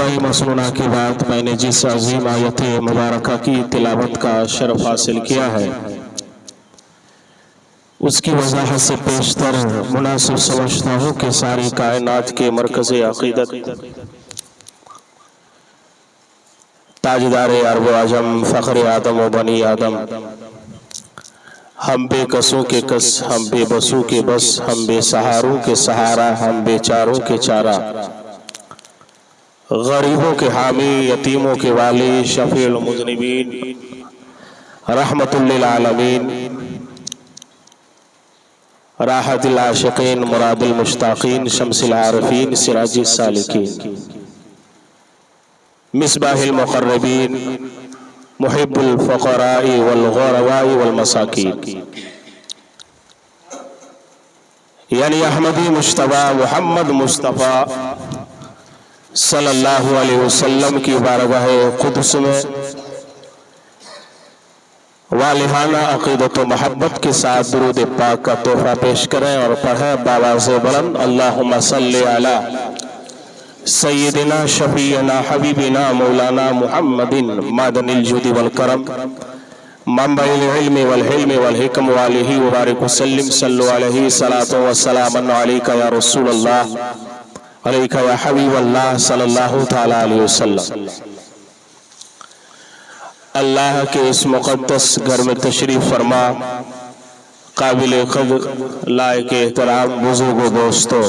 انتہائی مسنونہ کے بعد میں نے جس عظیم آیت مبارکہ کی تلاوت کا شرف حاصل کیا ہے اس کی وضاحت سے پیشتر مناسب سمجھتا ہوں کہ ساری کائنات کے مرکز عقیدت تاجدار عرب و عجم فخر آدم و بنی آدم، ہم بے کسوں کے کس، ہم بے بسوں کے بس، ہم بے سہاروں کے سہارا، ہم بے چاروں کے چارہ، غریبوں کے حامی، یتیموں کے والی، شفیع المذنبین، رحمت للعالمین، راحت العاشقین، مراد المشتاقین، شمس العارفین، سراج السالکین، مصباح المقربین، محب الفقراء والغرباء والمساکین، یعنی احمدی مجتبی محمد مصطفیٰ صلی اللہ علیہ وسلم کی بارگاہ قدس میں والہانہ عقیدت و محبت کے ساتھ درود پاک کا تحفہ پیش کریں اور پڑھیں باواز بلند اللہم صلی علی سیدنا شفیعنا حبیبنا مولانا محمد معدن الجود والکرم منبع العلم والحلم والحکم والہ وبارک وسلم صلو علیہ صلاة وسلام علیکہ یا رسول اللہ علیکہ یا حبیب اللہ صلی اللہ تعالی علیہ وسلم۔ اللہ کے اس مقدس گھر میں تشریف فرما، قابل قدر لائق احترام بزرگ و دوستوں،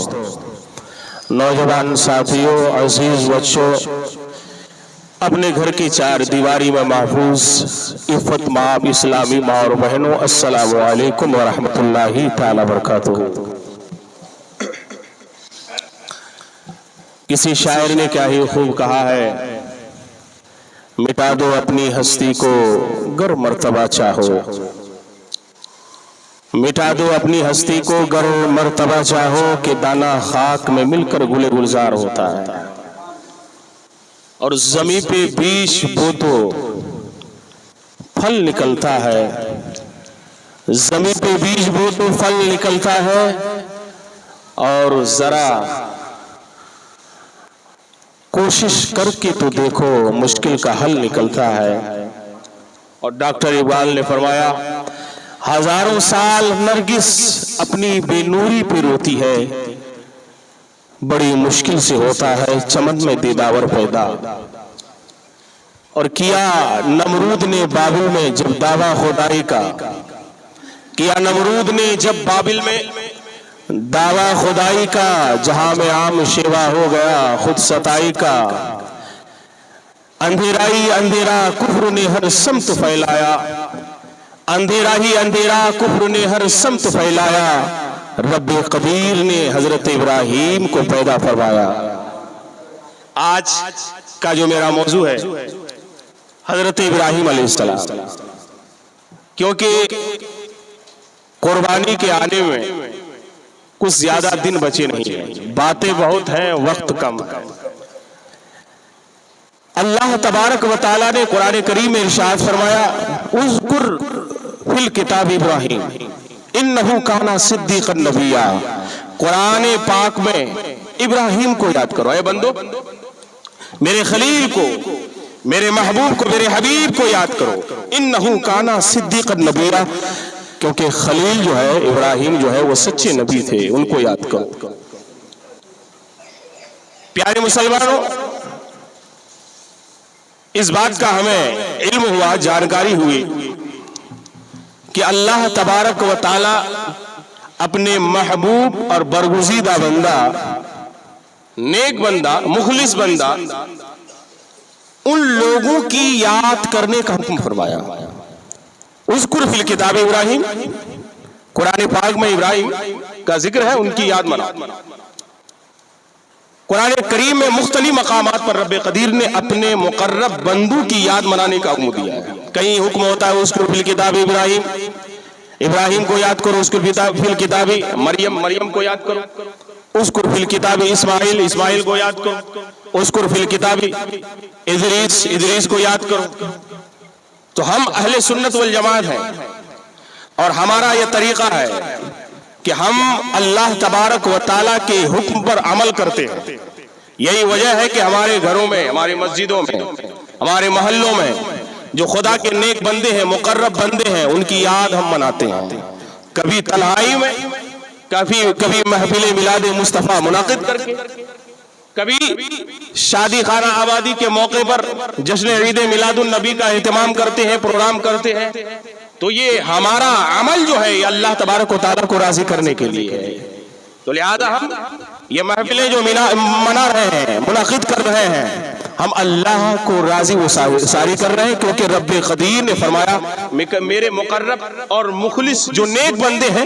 نوجوان ساتھیوں، عزیز بچوں، اپنے گھر کی چار دیواری میں محفوظ عفت مآب اسلامی ماں اور بہنوں، السلام علیکم ورحمۃ اللہ تعالی وبرکاتہ۔ کسی شاعر نے کیا ہی خوب کہا ہے، مٹا دو اپنی ہستی کو گر مرتبہ چاہو، مٹا دو اپنی ہستی کو گر مرتبہ چاہو، کہ دانہ خاک میں مل کر گل گلزار ہوتا ہے، اور زمیں پہ بیش بو تو پھل نکلتا ہے، زمیں پہ بیش بو تو پھل نکلتا ہے، اور ذرا کوشش کر کے تو دیکھو مشکل کا حل نکلتا ہے۔ اور ڈاکٹر اقبال نے فرمایا، ہزاروں سال نرگس اپنی بے نوری پہ روتی ہے، بڑی مشکل سے ہوتا ہے چمن میں دیداور پیدا۔ اور کیا نمرود نے بابل میں جب دعویٰ خدائی کا، کیا نمرود نے جب بابل میں دعویٰ خدائی کا، جہاں میں عام شیوا ہو گیا خود ستائی کا، اندھیرا ہی اندھیرا کفر نے ہر سمت پھیلایا، اندھیرا ہی اندھیرا کفر نے ہر سمت پھیلایا، رب قدیر نے حضرت ابراہیم کو پیدا فرمایا۔ آج کا جو میرا موضوع ہے حضرت ابراہیم علیہ السلام، کیونکہ قربانی کے آنے میں کچھ زیادہ دن بچے نہیں ہیں، باتیں بہت ہیں، وقت کم ہے۔ اللہ تبارک و تعالیٰ نے قرآن کریم میں ارشاد فرمایا، اذکر فی الکتاب ابراہیم انہ کان صدیقا نبیا، قرآن پاک میں ابراہیم کو یاد کرو۔ اے بندو، میرے خلیل کو، میرے محبوب کو، میرے حبیب کو یاد کرو، انہ کان صدیقا نبیا، کیونکہ خلیل جو ہے، ابراہیم جو ہے، وہ سچے نبی تھے، ان کو یاد کرو۔ پیارے مسلمانوں، اس بات کا ہمیں علم ہوا، جانکاری ہوئی کہ اللہ تبارک و تعالی اپنے محبوب اور برگزیدہ بندہ، نیک بندہ، مخلص بندہ، ان لوگوں کی یاد کرنے کا حکم فرمایا۔ اذکر فی الکتاب ابراہیم، قرآن پاک میں ابراہیم کا ذکر ہے، ان کی یاد مناؤ۔ قرآن کریم میں مختلف مقامات پر رب قدیر نے اپنے مقرب بندوں کی یاد منانے کا حکم دیا ہے۔ کہیں حکم ہوتا ہے اذکر فی الکتاب ابراہیم، ابراہیم کو یاد کرو، اذکر فی الکتاب مریم، مریم کو یاد کرو، اذکر فی الکتاب اسماعیل، اسماعیل کو یاد کرو، اذکر فی الکتاب ادریس، ادریس کو یاد کرو۔ تو ہم اہل سنت والجماعت ہیں، اور ہمارا یہ طریقہ ہے کہ ہم اللہ تبارک و تعالیٰ کے حکم پر عمل کرتے ہیں، یہی وجہ ہے کہ ہمارے گھروں میں، ہماری مسجدوں میں، ہمارے محلوں میں جو خدا کے نیک بندے ہیں، مقرب بندے ہیں، ان کی یاد ہم مناتے ہیں، کبھی تنہائی میں، کبھی محفل میلاد مصطفیٰ منعقد کر کے، کبھی شادی خانہ آبادی کے موقع پر جشن عید میلاد النبی کا اہتمام کرتے ہیں، پروگرام کرتے ہیں۔ تو یہ ہمارا عمل جو ہے یہ اللہ تبارک و تعالیٰ کو راضی کرنے کے لیے ہے۔ تو لہذا ہم یہ محفلیں جو منا رہے ہیں، منعقد کر رہے ہیں، ہم اللہ کو راضی و ساری کر رہے ہیں، کیونکہ رب قدیر نے فرمایا میرے مقرب اور مخلص جو نیک بندے ہیں،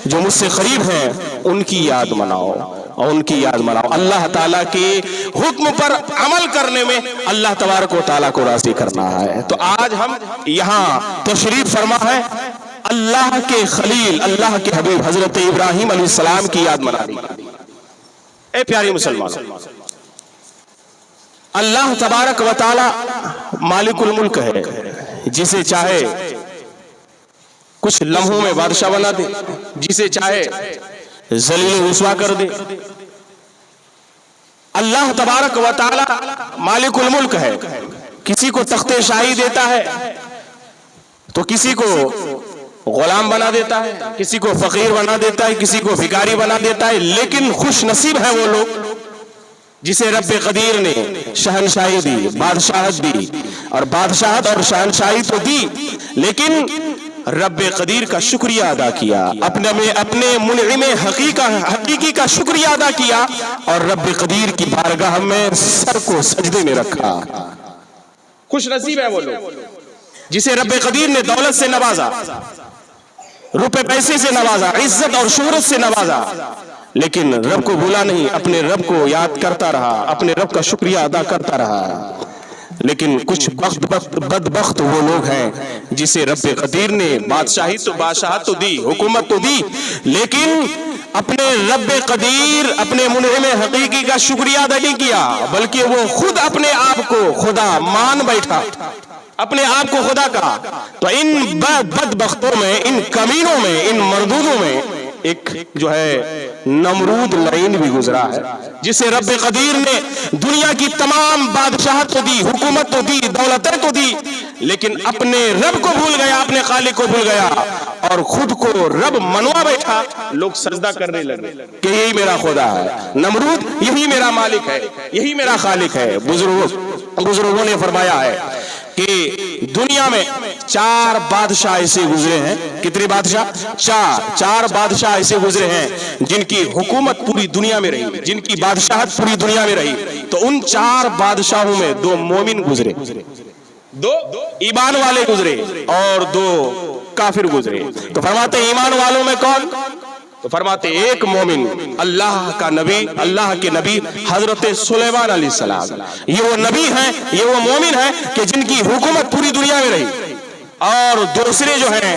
جو مجھ سے قریب ہیں، ان کی یاد مناؤ اور ان کی یاد مناؤ۔ اللہ تعالیٰ کے حکم پر عمل کرنے میں اللہ تبارک و تعالیٰ کو راضی کرنا ہے۔ تو آج ہم یہاں تشریف فرما ہے اللہ کے خلیل، اللہ کے حبیب حضرت ابراہیم علیہ السلام کی یاد منانی۔ اے پیاری مسلمان، اللہ تبارک و تعالی مالک الملک ہے، جسے چاہے کچھ لمحوں میں بادشاہ بنا دے، جسے چاہے ذلیل و رسوا کر دے۔ اللہ تبارک و تعالی مالک الملک ہے، کسی کو تخت شاہی دیتا ہے تو کسی کو غلام بنا دیتا ہے، کسی کو فقیر بنا دیتا ہے، کسی کو بھکاری بنا دیتا ہے، لیکن خوش نصیب ہے وہ لوگ جسے رب قدیر نے شہنشاہی دی، بادشاہت دی، اور بادشاہت اور شہنشاہی تو دی، لیکن رب قدیر کا شکریہ ادا کیا، اپنے منعم حقیقی کا شکریہ ادا کیا، اور رب قدیر کی بارگاہ میں سر کو سجدے میں رکھا۔ خوش نصیب ہے وہ لوگ جسے رب قدیر نے دولت سے نوازا، روپے پیسے سے نوازا، عزت اور شہرت سے نوازا، لیکن رب کو بھولا نہیں، اپنے رب کو یاد کرتا رہا، اپنے رب کا شکریہ ادا کرتا رہا۔ لیکن کچھ بدبخت وہ لوگ ہیں جسے رب قدیر نے بادشاہت تو دی، حکومت تو دی، لیکن اپنے رب قدیر، اپنے منعم حقیقی کا شکریہ ادا نہیں کیا، بلکہ وہ خود اپنے آپ کو خدا مان بیٹھا، اپنے آپ کو خدا کہا۔ تو ان بدبختوں میں، ان کمینوں میں، ان مردودوں میں ایک جو ہے نمرود لعین بھی گزرا ہے، جسے رب قدیر نے دنیا کی تمام بادشاہت تو دی، حکومت تو دی، دولتیں تو دی، لیکن اپنے رب کو بھول گیا، اپنے خالق کو بھول گیا، اور خود کو رب منوا بیٹھا۔ لوگ سجدہ کرنے لگے کہ یہی میرا خدا ہے، نمرود یہی میرا مالک ہے، یہی میرا خالق ہے۔ بزرگوں نے فرمایا ہے کہ دنیا میں 4 بادشاہ ایسے گزرے ہیں۔ کتنے بادشاہ؟ 4 بادشاہ ایسے گزرے ہیں جن کی حکومت پوری دنیا میں رہی، جن کی بادشاہت پوری دنیا میں رہی۔ تو ان 4 بادشاہوں میں 2 مومن گزرے، 2 ایمان والے گزرے، اور 2 کافر گزرے۔ تو فرماتے ایمان والوں میں کون؟ تو فرماتے ایک مومن، اللہ کا نبی، اللہ کے نبی حضرت سلیمان علیہ السلام۔ یہ وہ نبی ہیں، یہ وہ مومن ہیں کہ جن کی حکومت پوری دنیا میں رہی۔ اور دوسرے جو ہیں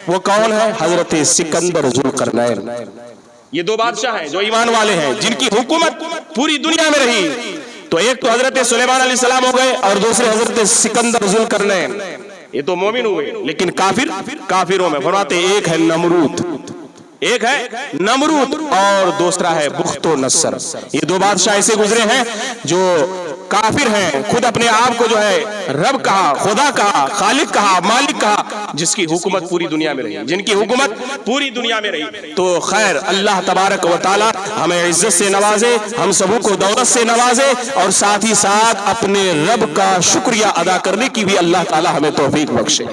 وہ کون ہیں؟ حضرت سکندر ذوالقرنین۔ یہ 2 بادشاہ ہیں جو ایمان والے ہیں، جن کی حکومت پوری دنیا میں رہی۔ تو ایک تو حضرت سلیمان علیہ السلام ہو گئے، اور دوسرے حضرت سکندر ذوالقرنین۔ یہ تو مومن ہوئے، لیکن کافروں میں فرماتے ایک ہے نمرود، ایک ہے نمرود اور دوسرا ہے بخت و نصر۔ یہ 2 بادشاہ ایسے گزرے ہیں جو کافر ہیں، خود اپنے آپ کو جو ہے رب کہا، خدا کہا، خالق کہا، مالک کہا، جس کی حکومت پوری دنیا میں رہی، جن کی حکومت پوری دنیا میں رہی۔ تو خیر اللہ تبارک و تعالی ہمیں عزت سے نوازے، ہم سبوں کو دولت سے نوازے، اور ساتھ ہی ساتھ اپنے رب کا شکریہ ادا کرنے کی بھی اللہ تعالی ہمیں توفیق بخشے۔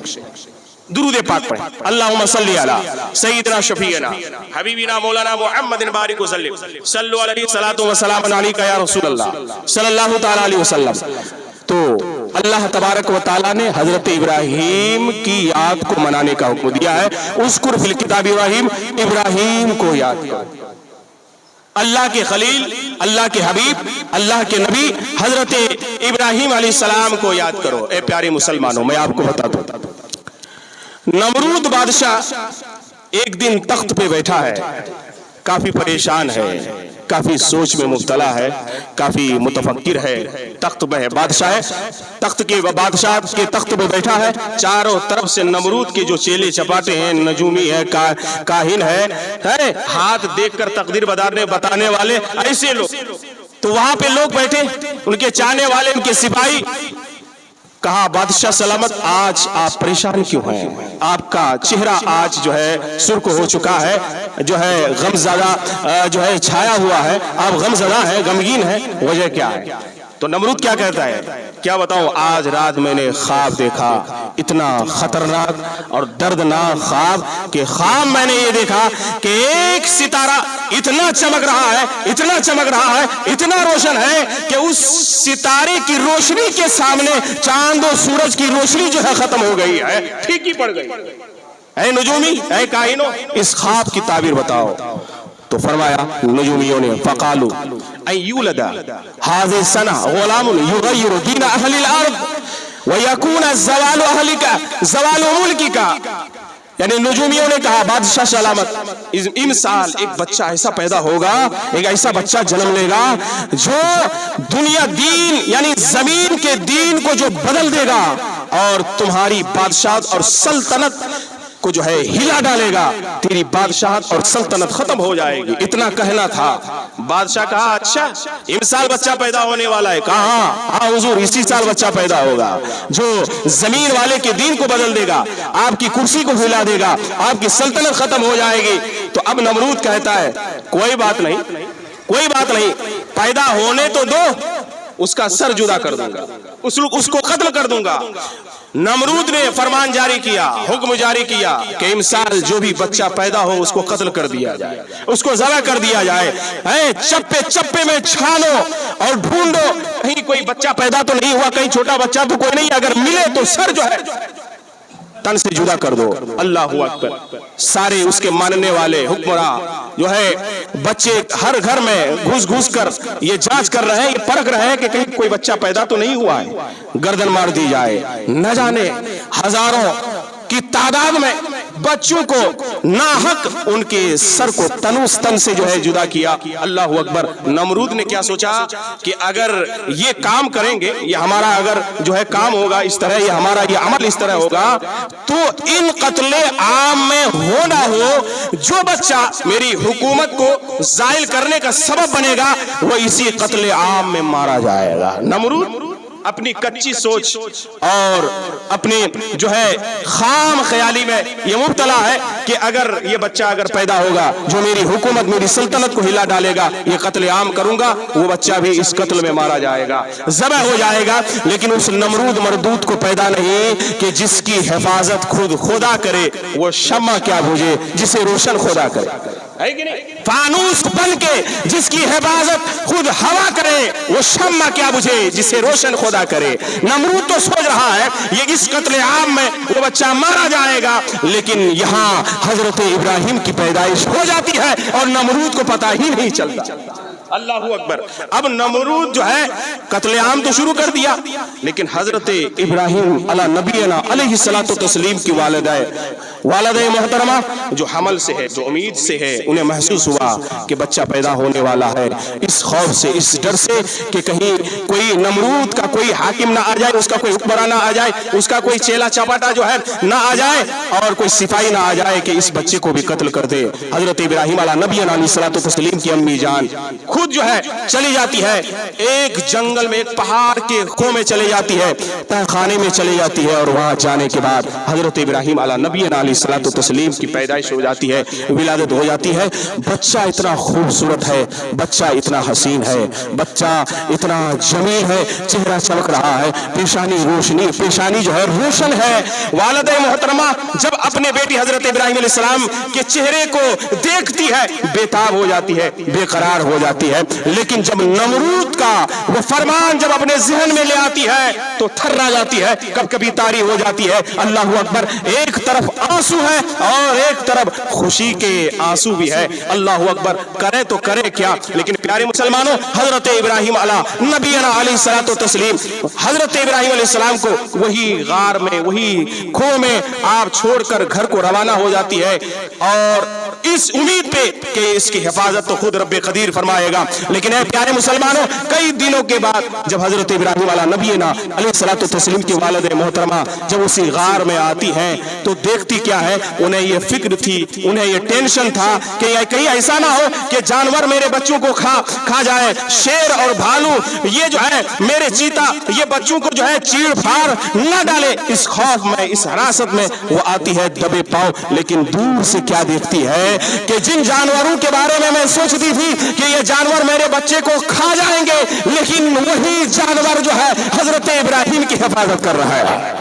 درود پاک پڑھیں۔ اللہم صلی علی سیدنا شفیعنا حبیبنا مولانا محمد بارک وسلم، صلو علیہ الصلاۃ والسلام علیک یا رسول اللہ صلی اللہ تعالی علیہ وسلم۔ تو اللہ تبارک و تعالیٰ نے حضرت ابراہیم کی یاد کو منانے کا حکم دیا ہے۔ اذکر فی الکتاب ابراہیم، ابراہیم کو یاد کرو۔ اللہ کے خلیل، اللہ کے حبیب، اللہ کے نبی حضرت ابراہیم علیہ السلام کو یاد کرو۔ اے پیارے مسلمانوں، میں آپ کو بتا دوں، نمرود بادشاہ ایک دن تخت پہ بیٹھا ہے، کافی پریشان ہے، کافی سوچ میں مبتلا ہے، کافی متفکر ہے، تخت پہ ہے، بادشاہ ہے، بادشاہ کے تخت پہ بیٹھا ہے، چاروں طرف سے نمرود کے جو چیلے چپاٹے ہیں، نجومی ہے، کاہن ہے، ہاتھ دیکھ کر تقدیر بتانے والے ایسے لوگ تو وہاں پہ لوگ بیٹھے، ان کے چاہنے والے، ان کے سپاہی. کہا بادشاہ سلامت آج آپ پریشان کیوں ہیں؟ آپ کا چہرہ آج جو ہے سرخ ہو چکا ہے، جو ہے غم زدہ جو ہے چھایا ہوا ہے، آپ غم زدہ ہیں، غمگین ہیں، وجہ کیا ہے؟ تو نمرود کیا کہتا ہے؟ کیا بتاؤں، آج رات میں نے خواب دیکھا، اتنا خطرناک اور دردناک خواب کہ خواب میں نے یہ دیکھا کہ ایک ستارہ اتنا چمک رہا ہے، اتنا چمک رہا ہے، اتنا روشن ہے کہ اس ستارے کی روشنی کے سامنے چاند و سورج کی روشنی جو ہے ختم ہو گئی ہے، پھیکی پڑ گئی. اے نجومی، اے کاہنو، اس خواب کی تعبیر بتاؤ. تو فرمایا نجومیوں نے فقالو ان یولد هذه السنه غلام یغیر دین اہل الارض ویکون زوال اہلک زوال ملکک. یعنی نجومیوں نے کہا بادشاہ سلامت امسال ایک بچہ ایسا پیدا ہوگا، ایک ایسا بچہ جنم لے گا جو دنیا دین یعنی زمین کے دین کو جو بدل دے گا اور تمہاری بادشاہت اور سلطنت کو جو ہے ہلا ڈالے گا، تیری بادشاہت اور سلطنت ختم ہو جائے گی. اتنا کہنا تھا. بادشاہ کہا اچھا امسال بچہ پیدا ہونے والا ہے. کہا ہاں حضور اسی سال بچہ پیدا ہوگا جو زمین والے کے دین کو بدل دے گا، آپ کی کرسی کو ہلا دے گا، آپ کی سلطنت ختم ہو جائے گی. تو اب نمرود کہتا ہے کوئی بات نہیں، کوئی بات نہیں، پیدا ہونے تو دو، اس کا سر جدا کر دوں گا، اس کو قتل کر دوں گا. نمرود نے فرمان جاری کیا، حکم جاری کیا کہ امسال جو بھی بچہ پیدا ہو اس کو قتل کر دیا جائے، اس کو ذبح کر دیا جائے. چپے چپے میں چھانو اور ڈھونڈو، کہیں کوئی بچہ پیدا تو نہیں ہوا، کہیں چھوٹا بچہ تو کوئی نہیں، اگر ملے تو سر جو ہے تن سے جدا کر دو. اللہ اکبر. سارے اس کے ماننے والے حکمراں جو ہے بچے ہر گھر میں گھس گھس کر یہ جانچ کر رہے ہیں، یہ پرکھ رہے ہیں کہ کہیں کوئی بچہ پیدا تو نہیں ہوا ہے، گردن مار دی جائے. نہ جانے ہزاروں کی تعداد میں بچوں کو ناحق ان کے سر کو تنوس تن سے جو ہے جدا کیا. اللہ اکبر. نمرود نے کیا سوچا کہ اگر یہ کام کریں گے، یہ ہمارا اگر جو ہے کام ہوگا اس طرح، یہ ہمارا یہ عمل اس طرح ہوگا تو ان قتل عام میں ہو نہ ہو جو بچہ میری حکومت کو زائل کرنے کا سبب بنے گا وہ اسی قتل عام میں مارا جائے گا. نمرود اپنی کچی سوچ اور اپنی جو ہے خام خیالی میں یہ مبتلا ہے کہ اگر یہ بچہ اگر پیدا ہوگا جو میری حکومت میری سلطنت کو ہلا ڈالے گا، یہ قتل عام کروں گا، وہ بچہ بھی اس قتل میں مارا جائے گا، ذبح ہو جائے گا. لیکن اس نمرود مردود کو پیدا نہیں کہ جس کی حفاظت خود خدا کرے وہ شمع کیا بجھے جسے روشن خدا کرے. فانوس بن کے جس کی حفاظت خود ہوا کرے وہ شمع کیا بجھے جسے روشن خدا کرے. نمرود تو سوچ رہا ہے یہ اس قتل عام میں وہ بچہ مارا جائے گا، لیکن یہاں حضرت ابراہیم کی پیدائش ہو جاتی ہے اور نمرود کو پتہ ہی نہیں چلتا. اللہ اکبر. اب نمرود جو ہے قتل عام تو شروع کر دیا، لیکن حضرت ابراہیم علی نبینا علیہ الصلوۃ والتسلیم کی والدہ محترمہ جو حمل سے ہے، جو امید سے ہے، انہیں محسوس ہوا کہ بچہ پیدا ہونے والا ہے. اس خوف سے، اس ڈر سے کہ کہیں کوئی نمرود کا کوئی حاکم نہ آ جائے، اس کا کوئی حکمراں نہ آ جائے، اس کا کوئی چیلا چپاٹا جو ہے نہ آ جائے اور کوئی سپاہی نہ آ جائے کہ اس بچے کو بھی قتل کر دے. حضرت ابراہیم علی نبینا علیہ الصلوۃ والتسلیم کی امی جان خود جو ہے چلی جاتی ہے، ایک جنگل میں، ایک پہاڑ کے خوں میں چلی جاتی ہے، تہ خانے میں چلی جاتی ہے، اور وہاں جانے کے بعد حضرت ابراہیم علی نبینا علیہ الصلوۃ والتسلیم کی پیدائش ہو جاتی ہے، ولادت ہو جاتی ہے. بچہ اتنا خوبصورت ہے، بچہ اتنا حسین ہے، بچہ اتنا جمیل ہے، چہرہ چمک رہا ہے، پیشانی جو ہے روشن ہے. والدہ محترمہ جب اپنے بیٹی حضرت ابراہیم علیہ السلام کے چہرے کو دیکھتی ہے بے تاب ہو جاتی ہے، بے قرار ہو جاتی ہے. لیکن جب نمرود کا وہ فرمان جب اپنے ذہن میں لے آتی ہے تو تھرا جاتی ہے، کب کبھی طاری ہو جاتی ہے. اللہ اکبر. ایک طرف آنسو ہے اور ایک طرف خوشی کے آنسو بھی ہے. اللہ اکبر. کرے تو کرے کیا. لیکن پیارے مسلمانوں، حضرت ابراہیم علیہ نبینا علیہ الصلوۃ والتسلیم حضرت ابراہیم علیہ السلام کو وہی غار میں، وہی کھو میں آپ چھوڑ کر گھر کو روانہ ہو جاتی ہے اور اس امید پہ کہ اس کی حفاظت تو خود رب قدیر فرمائے گا۔ لیکن اے پیارے مسلمانوں، کئی دنوں کے بعد جب حضرت ابراہیم علیہ نبینا علیہ الصلوۃ والتسلیم کی والد محترمہ جب اسی غار میں آتی ہیں تو دیکھتی کیا ہے، انہیں یہ فکر تھی، انہیں یہ ٹینشن تھا کہ کہیں ایسا نہ ہو کہ جانور میرے بچوں کو کھا جائے، شیر اور بھالو یہ جو ہے میرے چیتا یہ بچوں کو جو ہے چیڑ پھاڑ نہ ڈالے۔ اس خوف میں، اس حراست میں وہ آتی ہے دبے پاؤں، لیکن دور سے کیا دیکھتی ہے کہ جن جانوروں کے بارے میں سوچتی تھی کہ یہ جانور میرے بچے کو کھا جائیں گے، لیکن وہی جانور جو ہے حضرت ابراہیم کی حفاظت کر رہا ہے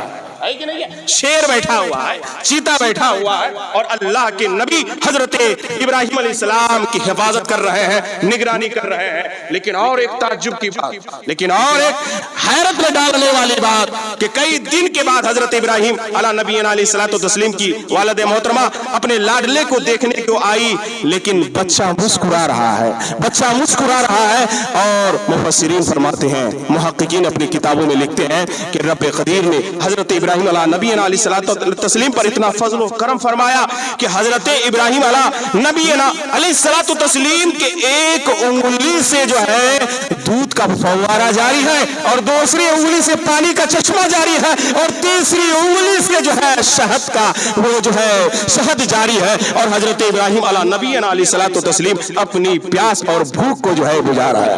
کہ نہیں ہے؟ شیر بیٹھا ہوا ہے، چیتا بیٹھا ہوا ہے، اور اللہ کے نبی حضرت ابراہیم علیہ السلام کی حفاظت کر رہے ہیں، نگرانی کر رہے ہیں۔ لیکن اور ایک تعجب کی بات، لیکن اور ایک حیرت میں ڈالنے والی بات کہ کئی دن کے بعد حضرت ابراہیم علیہ نبی علیہ الصلوۃ والتسلیم کی والد محترمہ اپنے لاڈلے کو دیکھنے کو آئی، لیکن بچہ مسکرا رہا ہے، بچہ مسکرا رہا ہے۔ اور مفسرین فرماتے ہیں، محققین اپنی کتابوں میں لکھتے ہیں کہ رب قدیر نے حضرت ابراہیم علیہ نبی علیہ الصلوۃ والتسلیم پر اتنا فضل و کرم فرمایا کہ حضرت ابراہیم علیہ نبی علیہ الصلوۃ والتسلیم کے ایک انگلی سے جو ہے دودھ کا فوارہ جاری ہے، اور دوسری انگلی سے پانی کا چشمہ جاری ہے، اور تیسری انگلی سے جو ہے شہد کا وہ جو ہے شہد جاری ہے، اور حضرت ابراہیم علیہ نبی علیہ الصلوۃ والتسلیم اپنی پیاس اور بھوک کو جو ہے بجھا رہا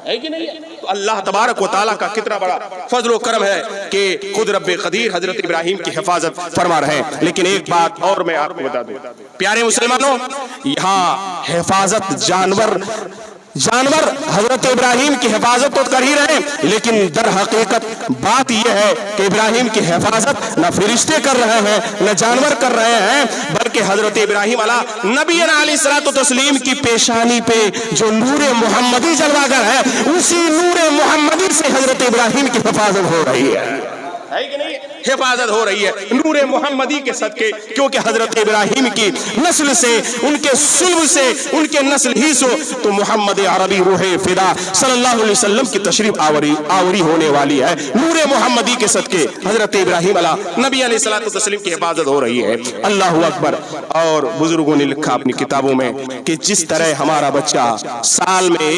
ہے کہ نہیں؟ تو اللہ تبارک و تعالیٰ کا کتنا بڑا فضل و کرم ہے کہ خود رب قدیر حضرت ابراہیم کی حفاظت فرما رہے ہیں۔ لیکن ایک بات اور میں آپ کو بتا دوں پیارے مسلمانوں، یہاں حفاظت جانور حضرت ابراہیم کی حفاظت تو کر ہی رہے ہیں، لیکن در حقیقت بات یہ ہے کہ ابراہیم کی حفاظت نہ فرشتے کر رہے ہیں نہ جانور کر رہے ہیں، بلکہ حضرت ابراہیم علیہ نبی علیہ الصلوۃ والتسلیم کی پیشانی پہ جو نور محمدی جلوہ گر ہے، اسی نور محمدی سے حضرت ابراہیم کی حفاظت ہو رہی ہے کہ نہیں؟ حفاظت ہو رہی ہے نور محمدی کے صدقے، کیونکہ حضرت ابراہیم کی نسل سے، ان کے صلب سے، ان کے نسل ہی سے تو محمد عربی روح فدا صلی اللہ علیہ وسلم کی تشریف آوری ہونے والی ہے۔ نور محمدی کے صدقے حضرت ابراہیم علیہ نبی علیہ الصلوۃ والتسلیم کی حفاظت ہو رہی ہے۔ اللہ اکبر۔ اور بزرگوں نے لکھا اپنی کتابوں میں کہ جس طرح ہمارا بچہ سال میں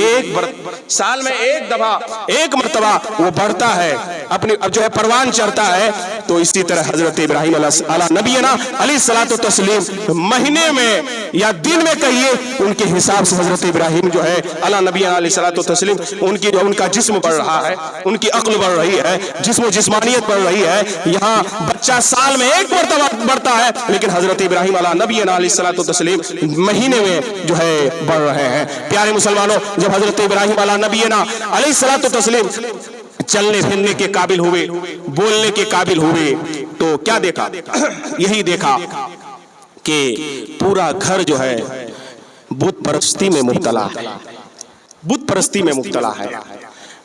ایک دفعہ ایک مرتبہ وہ بڑھتا ہے، اپنی جو ہے پروان چڑھتا ہے، تو اسی طرح حضرت ابراہیم علیہ نبینا علیہ الصلوۃ والتسلیم مہینے میں یا دن میں کہیے ان کے حساب سے حضرت ابراہیم جو ہے علیہ نبی علیہ الصلوۃ والتسلیم ان کا جسم بڑھ رہا ہے، ان کی عقل بڑھ رہی ہے، جسم و جسمانیت بڑھ رہی ہے۔ یہاں بچہ سال میں ایک مرتبہ بڑھتا ہے، لیکن حضرت ابراہیم علیہ نبی علیہ الصلوۃ والتسلیم مہینے میں جو ہے بڑھ رہے ہیں۔ پیارے مسلمانوں، جب حضرت ابراہیم علیہ نبی علیہ الصلوۃ والتسلیم چلنے پھرنے کے قابل ہوئے، بولنے کے قابل ہوئے، تو کیا دیکھا؟ یہی دیکھا کہ پورا گھر جو ہے بت پرستی میں مبتلا ہے، بت پرستی میں مبتلا ہے۔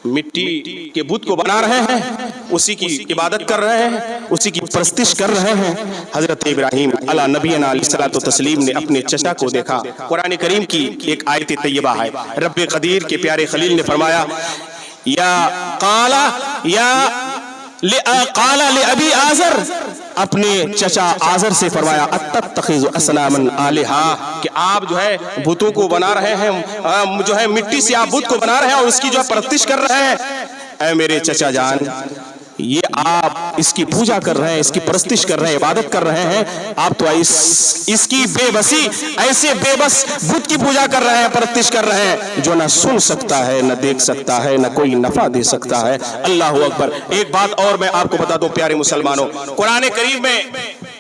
مٹی کے بت کو بنا رہے ہیں، اسی کی عبادت کر رہے ہیں، اسی کی پرستش کر رہے ہیں۔ حضرت ابراہیم علیہ نبی علیہ الصلوۃ والتسلیم نے اپنے چچا کو دیکھا۔ قرآن کریم کی ایک آیت طیبہ ہے، رب قدیر کے پیارے خلیل نے فرمایا قال لأبی آزر، اپنے چچا آزر سے فرمایا اتتخذ اصناما آلہا، کہ آپ جو ہے بتوں کو بنا رہے ہیں، جو ہے مٹی سے آپ بت کو بنا رہے ہیں اور اس کی جو ہے پرستش کر رہے ہیں۔ اے میرے چچا جان، یہ آپ اس کی پوجا کر رہے ہیں، اس کی پرستش کر رہے ہیں، عبادت کر رہے ہیں، آپ تو اس کی بے بسی، ایسے بے بس بت کی پوجا کر رہے ہیں، پرستش کر رہے ہیں جو نہ سن سکتا ہے، نہ دیکھ سکتا ہے، نہ کوئی نفع دے سکتا ہے۔ اللہ اکبر۔ ایک بات اور میں آپ کو بتا دوں پیارے مسلمانوں، قرآن کریم میں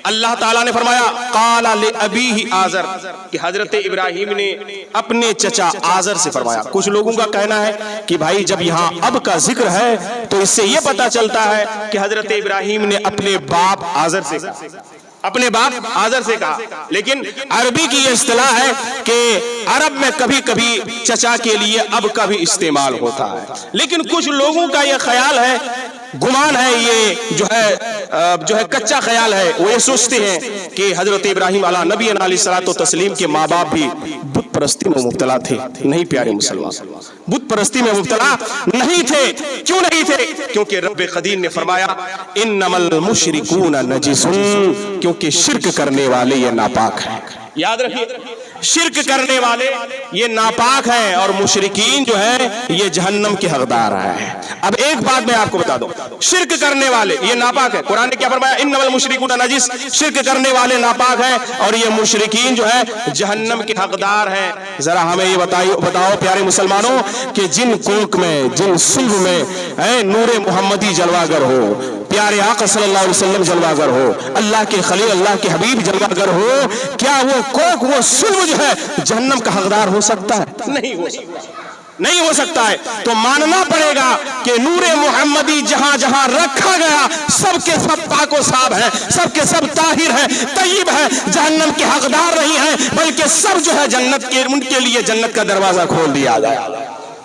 اللہ تعالیٰ نے فرمایا قال لأبیہ آزر، کہ حضرت ابراہیم نے اپنے چچا آزر سے فرمایا۔ کچھ لوگوں کا کہنا ہے کہ بھائی جب یہاں اب کا ذکر ہے تو اس سے یہ پتا چلتا ہے کہ حضرت ابراہیم نے اپنے باپ آزر سے کہا، لیکن عربی کی یہ اصطلاح ہے کہ عرب میں کبھی کبھی چچا کے لیے اب کا بھی استعمال ہوتا ہے، لیکن کچھ لوگوں کا یہ خیال ہے، گمان ہے، یہ جو ہے کچا خیال ہے، وہ یہ سوچتے ہیں کہ حضرت ابراہیم علیہ نبی علیہ الصلوۃ والتسلیم کے ماں باپ بھی بت پرستی میں مبتلا تھے۔ نہیں پیارے مسلمان، بت پرستی میں مبتلا نہیں تھے۔ کیوں نہیں تھے؟ کیونکہ رب قدیر نے فرمایا انما المشرکون نجس، کیونکہ شرک کرنے والے یہ ناپاک ہیں۔ یاد رکھیے شرک کرنے والے یہ ناپاک ہیں اور مشرکین جو ہیں یہ جہنم کے حقدار ہیں۔ اب ایک بات میں آپ کو بتا دوں، شرک کرنے والے یہ ناپاک ہے، قرآن نے کیا فرمایا؟ انما المشرکون نجس، شرک کرنے والے ناپاک ہیں اور یہ مشرکین جو ہے جہنم کے حقدار ہیں۔ ذرا ہمیں یہ بتاؤ پیارے مسلمانوں کہ جن کوک میں جن صلب میں نور محمدی جلوہ گر ہو، پیارے آقا صلی اللہ علیہ وسلم جلوہ گر ہو، اللہ کے خلیل اللہ کے حبیب جلوہ گر ہو، کیا وہ کوک وہ صلب جو ہے جہنم کا حقدار ہو سکتا ہے؟ نہیں ہو سکتا، نہیں ہو سکتا ہے۔ تو ماننا پڑے گا کہ نور محمدی جہاں جہاں رکھا گیا سب کے سب پاک و صاف ہیں، سب کے سب طاہر ہیں، طیب ہیں، جہنم کے حقدار نہیں ہیں، بلکہ سب جو ہے جنت کے ان کے لیے جنت کا دروازہ کھول دیا گیا۔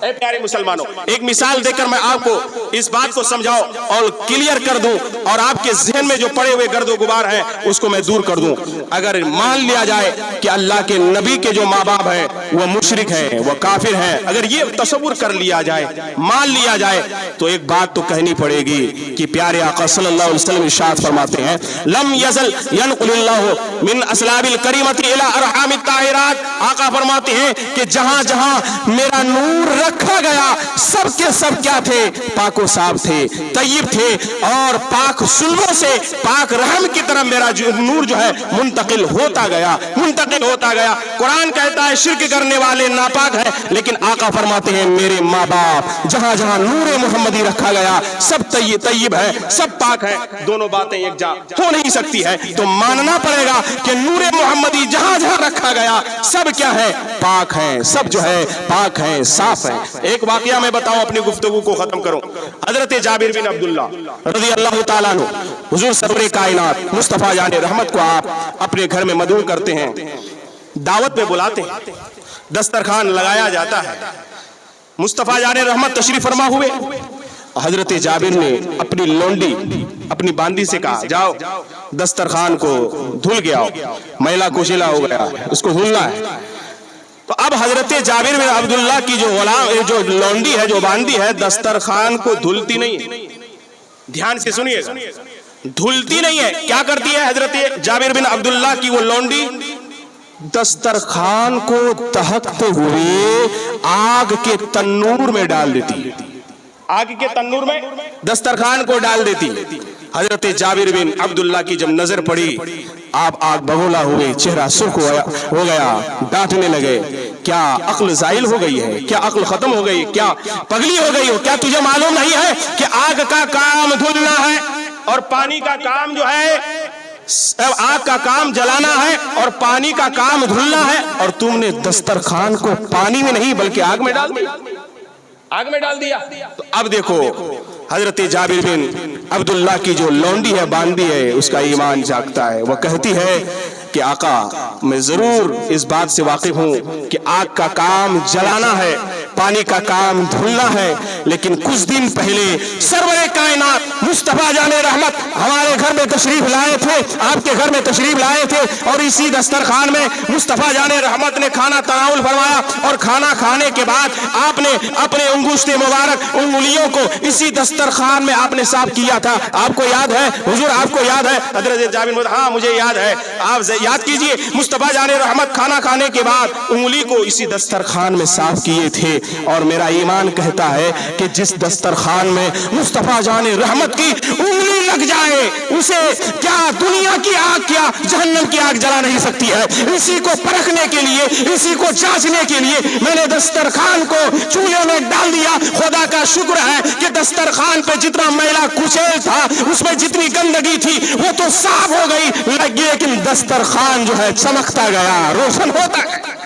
اے پیارے مسلمانوں، ایک مثال دے کر میں آپ کو اس بات کو سمجھاؤ اور کلیئر کر دوں اور آپ کے ذہن میں جو پڑے ہوئے گرد و غبار ہیں اس کو میں دور کر دوں۔ اگر مان لیا جائے کہ اللہ کے نبی کے جو ماں باپ ہیں وہ مشرک ہیں، وہ کافر ہیں، اگر یہ تصور کر لیا جائے، مان لیا جائے، تو ایک بات تو کہنی پڑے گی کہ پیارے آقا صلی اللہ علیہ وسلم ارشاد فرماتے ہیں لم یزل ینقل اللہ من اسلاب الکریمۃ الی ارحام الطاہرات۔ آقا فرماتے ہیں کہ جہاں جہاں میرا نور رکھا گیا سب کے سب کیا تھے؟ پاک و صاف تھے، طیب تھے، اور پاک سلووں سے پاک رحم کی طرف میرا نور جو ہے منتقل ہوتا گیا، منتقل ہوتا گیا۔ قرآن کہتا ہے شرک کرنے والے ناپاک ہیں، لیکن آقا فرماتے ہیں میرے ماں باپ جہاں جہاں نور محمدی رکھا گیا سب طیب ہے، سب پاک ہے۔ دونوں باتیں یکجا ہو نہیں سکتی ہے، تو ماننا پڑے گا کہ نور محمدی جہاں جہاں رکھا گیا سب کیا ہے؟ پاک ہیں، سب جو ہے پاک ہیں، صاف ہیں۔ ایک واقعہ میں بتاؤں اپنی گفتگو کو ختم کروں۔ حضرت جابر بن عبداللہ رضی اللہ تعالیٰ عنہ، حضور سرور کائنات مصطفیٰ جان رحمت کو آپ اپنے گھر میں مدعو کرتے ہیں، دعوت میں بلاتے ہیں، دسترخوان لگایا جاتا ہے، مصطفیٰ جان رحمت تشریف فرما ہوئے۔ حضرت جابر نے اپنی لونڈی اپنی باندی سے کہا جاؤ دسترخوان کو دھل گیا، میلا کچیلا ہو گیا، اس کو دھلنا ہے۔ تو اب حضرت جابر بن عبداللہ کی جو لونڈی ہے، جو باندی ہے، دسترخوان کو دھلتی نہیں ہے۔ دھیان سے سنیے گا، دھلتی نہیں ہے۔ کیا کرتی ہے حضرت جابر بن عبداللہ کی وہ لونڈی؟ دسترخوان کو دہکتے ہوئے آگ کے تنور میں ڈال دیتی، آگ کے تنور میں دسترخوان کو ڈال دیتی۔ حضرت جابر بن عبداللہ کی جب نظر پڑی آپ آگ بگولا ہوئے، چہرہ سرخ ہو گیا، ڈانٹنے لگے، کیا عقل زائل ہو گئی ہے؟ کیا عقل ختم ہو گئی؟ کیا پگلی ہو گئی ہو؟ کیا تجھے معلوم نہیں ہے کہ آگ کا کام دھلنا ہے اور پانی کا کام جو ہے، آگ کا کام جلانا ہے اور پانی کا کام دھلنا ہے، اور تم نے دسترخوان کو پانی میں نہیں بلکہ آگ میں ڈال دیا، آگ میں ڈال دیا۔ تو اب دیکھو حضرت جابر بن عبداللہ کی جو لونڈی ہے، باندی ہے، اس کا ایمان جاگتا ہے۔ وہ کہتی ہے کہ آقا میں ضرور اس بات سے واقف ہوں کہ آگ کا کام جلانا ہے، پانی کا کام دھلنا ہے، لیکن کچھ دن پہلے سرور کائنات مصطفیٰ جان رحمت ہمارے گھر میں تشریف لائے تھے، آپ کے گھر میں تشریف لائے تھے، اور اسی دسترخوان میں مصطفیٰ جان رحمت نے کھانا تناول فرمایا، اور کھانا کھانے کے بعد آپ نے اپنے انگشت مبارک انگلیوں کو اسی دسترخوان میں آپ نے صاف کیا تھا۔ آپ کو یاد ہے حضور؟ آپ کو یاد ہے؟ حضرت جابر ہاں مجھے یاد ہے۔ آپ یاد کیجئے، مصطفیٰ جان رحمت کھانا کھانے کے بعد انگلی کو اسی دسترخوان میں صاف کیے تھے، اور میرا ایمان کہتا ہے کہ جس دسترخوان میں مصطفیٰ جان رحمت کی انگلی لگ جائے اسے کیا دنیا کی آگ، کیا جہنم کی آگ جلا نہیں سکتی ہے۔ اسی کو پرکھنے کے لیے، اسی کو جانچنے کے لیے میں نے دسترخوان کو چولہے میں ڈال دیا۔ خدا کا شکر ہے کہ دسترخوان پہ جتنا میلا کچیل تھا، اس میں جتنی گندگی تھی وہ تو صاف ہو گئی، لیکن دسترخوان جو ہے چمکتا گیا، روشن ہوتا گیا۔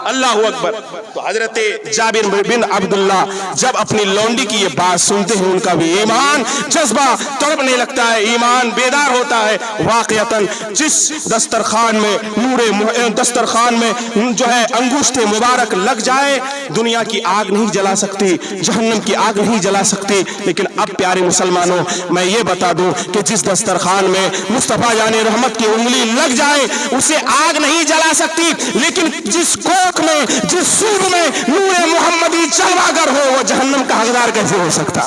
اللہ اکبر۔ تو حضرت جابر بن عبداللہ جب اپنی لونڈی کی یہ بات سنتے ہیں ان کا بھی ایمان جذبہ تڑپنے لگتا ہے، ایمان بیدار ہوتا ہے۔ واقعتاً جس دسترخوان میں دسترخوان میں جو ہے انگشت مبارک لگ جائے دنیا کی آگ نہیں جلا سکتی، جہنم کی آگ نہیں جلا سکتی۔ لیکن اب پیارے مسلمانوں میں یہ بتا دوں کہ جس دسترخوان میں مصطفیٰ جان رحمت کی انگلی لگ جائے اسے آگ نہیں جلا سکتی، لیکن جس کوک میں، جس سور میں نور محمدی جلوہ گر ہو وہ جہنم کا حقدار کیسے ہو سکتا؟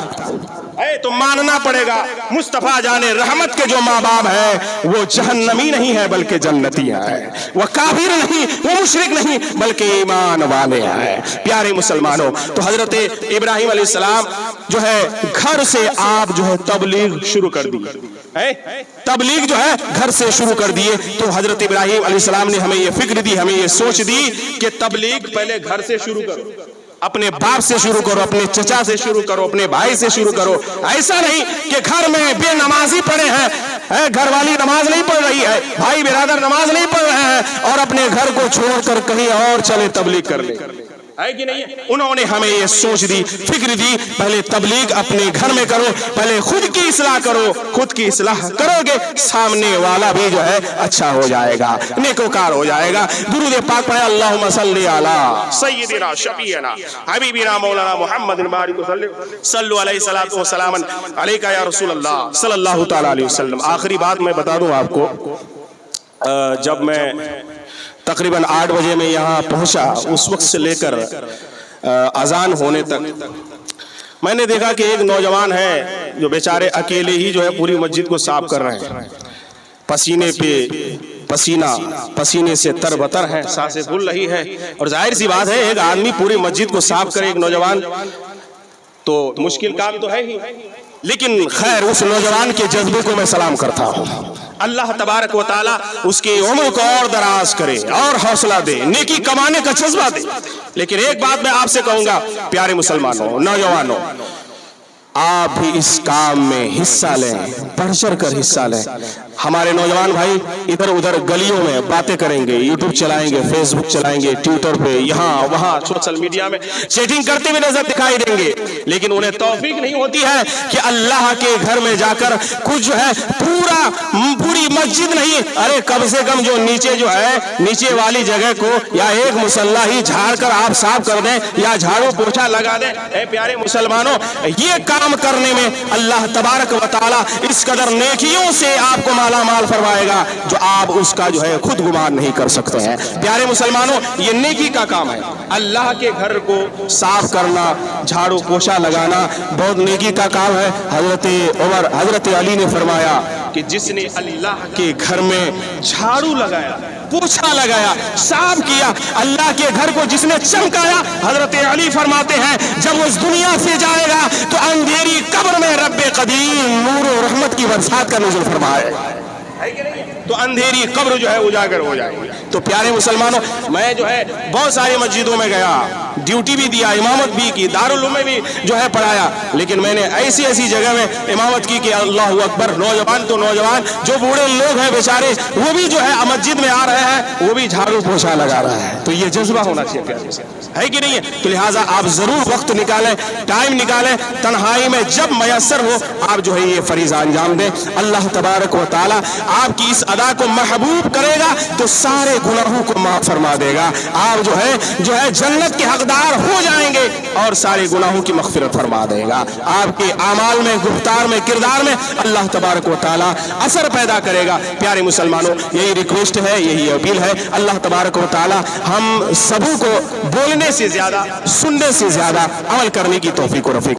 تو ماننا پڑے گا مصطفیٰ جان رحمت کے جو ماں باپ ہیں وہ جہنمی نہیں ہے بلکہ جنتی ہیں، وہ کافر نہیں، وہ مشرک نہیں بلکہ ایمان والے ہیں۔ پیارے مسلمانوں، تو حضرت ابراہیم علیہ السلام جو ہے گھر سے آپ جو ہے تبلیغ شروع کر دی، تبلیغ جو ہے گھر سے شروع کر دیے۔ تو حضرت ابراہیم علیہ السلام نے ہمیں یہ فکر دی، ہمیں یہ سوچ دی کہ تبلیغ پہلے گھر سے شروع کرو، اپنے باپ سے شروع کرو، اپنے چچا سے شروع کرو، اپنے بھائی سے شروع کرو۔ ایسا نہیں کہ گھر میں بے نمازی پڑے ہیں، گھر والی نماز نہیں پڑھ رہی ہے، بھائی برادر نماز نہیں پڑھ رہے ہیں اور اپنے گھر کو چھوڑ کر کہیں اور چلے تبلیغ کر لے، ہے کہ نہیں؟ انہوں نے ہمیں یہ سوچ دی، فکر دی، پہلے تبلیغ اپنے گھر میں کرو، پہلے خود کی اصلاح کرو، خود کی اصلاح کرو گے سامنے والا بھی جو ہے اچھا ہو جائے گا، نیکوکار ہو جائے گا۔ درود پاک پڑھے، اللہم صلی علی سیدنا شفیعنا حبیبنا مولانا محمد بارک وسلم، صلو علیہ الصلوۃ والسلام علیکہ یا رسول اللہ صلی اللہ تعالی علیہ وسلم۔ آخری بات میں بتا دوں آپ کو، جب میں تقریباً 8 بجے میں یہاں پہنچا، اس وقت سے لے کر اذان ہونے تک میں نے دیکھا کہ ایک نوجوان ہے جو بیچارے اکیلے ہی جو ہے پوری مسجد کو صاف کر رہے ہیں، پسینے پہ پسینے سے تر بتر ہے، سانسیں پھول رہی ہے، اور ظاہر سی بات ہے ایک آدمی پوری مسجد کو صاف کرے، ایک نوجوان، تو مشکل کام تو ہے ہی، لیکن خیر اس نوجوان کے جذبے کو میں سلام کرتا ہوں۔ اللہ تبارک و تعالی اس کی عمر کو اور دراز کرے اور حوصلہ دے، نیکی کمانے کا جذبہ دے۔ لیکن ایک بات میں آپ سے کہوں گا پیارے مسلمانوں، نوجوانوں، آپ بھی اس کام میں حصہ لیں، بڑھ چڑھ کر حصہ لیں۔ ہمارے نوجوان بھائی ادھر ادھر گلیوں میں باتیں کریں گے، یوٹیوب چلائیں گے، فیس بک چلائیں گے، ٹویٹر پہ یہاں وہاں سوشل میڈیا میں چیٹنگ کرتے ہوئے نظر دکھائی دیں گے، لیکن انہیں توفیق نہیں ہوتی ہے کہ اللہ کے گھر میں جا کر کچھ جو ہے پوری مسجد نہیں، ارے کم سے کم جو نیچے جو ہے نیچے والی جگہ کو یا ایک مصلی ہی جھاڑ کر آپ صاف کر دیں یا جھاڑو پوچھا لگا دیں۔ اے پیارے مسلمانوں، یہ کام کرنے میں اللہ تبارک و تعالی اس قدر نیکیوں سے آپ کو مالا مال فرمائے گا جو آپ اس کا جو ہے خود گمان نہیں کر سکتے ہیں۔ پیارے مسلمانوں، یہ نیکی کا کام ہے، اللہ کے گھر کو صاف کرنا، جھاڑو پوچھا لگانا بہت نیکی کا کام ہے۔ حضرت عمر، حضرت علی نے فرمایا کہ جس نے اللہ کے گھر میں جھاڑو لگایا، پوچھا لگایا، صاف کیا، اللہ کے گھر کو جس نے چمکایا، حضرت علی فرماتے ہیں جب اس دنیا سے جائے گا تو اندھیری قبر میں رب قدیم نور و رحمت کی برسات کا نزول فرمائے، تو اندھیری قبر جو ہے اجاگر ہو جائے گی۔ تو پیارے مسلمانوں، میں جو ہے بہت ساری مسجدوں میں گیا، ڈیوٹی بھی دیا، امامت بھی کی، دارالعلوم میں بھی جو ہے پڑھایا، لیکن میں نے ایسی جگہ میں امامت کی کہ اللہ اکبر، نوجوان تو نوجوان، جو بوڑھے لوگ ہیں بیچارے وہ بھی جو ہے مسجد میں آ رہے ہیں، وہ بھی جھاڑو پوچھا لگا رہا ہے۔ تو یہ جذبہ ہونا چاہیے پیارے سے، ہے کہ نہیں ہے؟ تو لہٰذا آپ ضرور وقت نکالیں، ٹائم نکالیں، تنہائی میں جب میسر ہو آپ جو ہے یہ فریضہ انجام دیں۔ اللہ تبارک و تعالی آپ کی اس ادا کو محبوب کرے گا تو سارے گناہوں کو معاف فرما دے گا، آپ جو ہے جنت کے حقدار ہو جائیں گے اور سارے گناہوں کی مغفرت فرما دے گا۔ آپ کے اعمال میں، گفتار میں، کردار میں اللہ تبارک و تعالی اثر پیدا کرے گا۔ پیارے مسلمانوں، یہی ریکویسٹ ہے، یہی اپیل ہے، اللہ تبارک و تعالی ہم سبوں کو بولنے سے زیادہ، سننے سے زیادہ عمل کرنے کی توفیق و رفیق